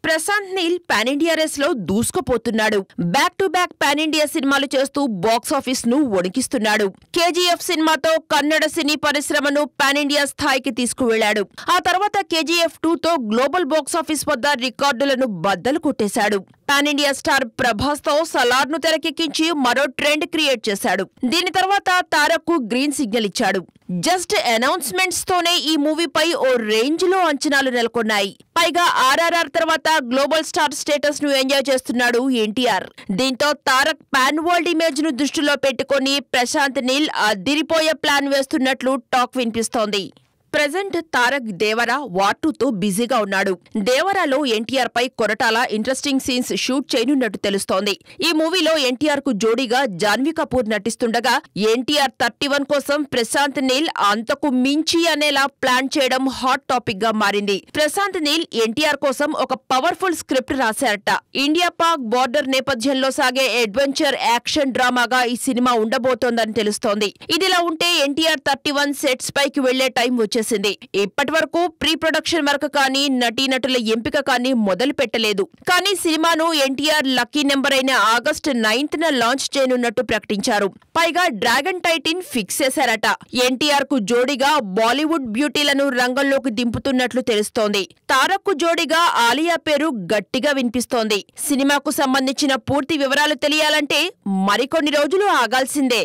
Prashanth Neel pan India race లో దూసుకుపోతున్నాడు. Back to back pan India సినిమాలు చేస్తూ బాక్స్ ఆఫీస్ ను వణికిస్తున్నాడు. కేజీఎఫ్ సినిమాతో కన్నడ సినీ పరిశ్రమను పాన్ ఇండియా స్థాయికి తీసుకువెళ్లాడు. ఆ తర్వాత కేజీఎఫ్ 2 తో గ్లోబల్ బాక్స్ ఆఫీస్ వద్ద రికార్డులను బద్దలు కొట్టేశాడు. పాన్ ఇండియా స్టార్ ప్రభాస్ తో సలార్ ను తెరకెక్కించి మరో ట్రెండ్ క్రియేట్ చేశాడు. దీని తర్వాత తారక్ కు గ్రీన్ సిగ్నల్ ఇచ్చాడు. జస్ట్ అనౌన్స్మెంట్స్ తోనే ఈ మూవీపై ఓ రేంజ్ లో అంచనాలు నెలకొన్నాయి. పైగా ఆర్ఆర్ఆర్ తర్వాత గ్లోబల్ స్టార్ స్టేటస్ ను ఎంజాయ్ చేస్తున్నాడు ఎన్టీఆర్. దీంతో తారక్ పాన్ వరల్డ్ ఇమేజ్ ను దృష్టిలో పెట్టుకుని ప్రశాంత్ నీల్ అదిరిపోయే ప్లాన్ వేస్తున్నట్లు టాక్ వినిపిస్తోంది. ప్రెజెంట్ తారక్ దేవరా వార్ 2 తో బిజీగా ఉన్నాడు. దేవరాలో ఎన్టీఆర్ పై కొరటాల ఇంట్రెస్టింగ్ సీన్స్ షూట్ చేయనున్నట్టు తెలుస్తోంది. ఈ మూవీలో ఎన్టీఆర్ కు జోడీగా జాన్వీ కపూర్ నటిస్తుండగా ఎన్టీఆర్ 31 కోసం ప్రశాంత్ నీల్ అంతకు మించి అనేలా ప్లాన్ చేయడం హాట్ టాపిక్ గా మారింది. ప్రశాంత్ నీల్ ఎన్టీఆర్ కోసం ఒక పవర్ఫుల్ స్క్రిప్ట్ రాశారట. ఇండియా పాక్ బార్డర్ నేపథ్యంలో సాగే అడ్వెంచర్ యాక్షన్ డ్రామాగా ఈ సినిమా ఉండబోతోందని తెలుస్తోంది. ఇదిలా ఉంటే ఎన్టీఆర్ 31 సెట్స్ పైకి వెళ్లే టైం వచ్చేసింది. ఇప్పటి వరకు ప్రీ ప్రొడక్షన్ వర్క్ కానీ నటీనటుల ఎంపిక కానీ మొదలు పెట్టలేదు. కానీ సినిమాను ఎన్టీఆర్ లక్కీ నెంబర్ అయిన ఆగస్టు 9న లాంచ్ చేయనున్నట్టు ప్రకటించారు. పైగా డ్రాగన్ టైటిల్ ఫిక్స్ చేశారట. ఎన్టీఆర్ కు జోడీగా బాలీవుడ్ బ్యూటీలను రంగంలోకి దింపుతున్నట్లు తెలుస్తోంది. తారక్ కు జోడీగా ఆలియా పేరు గట్టిగా వినిపిస్తోంది. సినిమాకు సంబంధించిన పూర్తి వివరాలు తెలియాలంటే మరికొన్ని రోజులు ఆగాల్సిందే.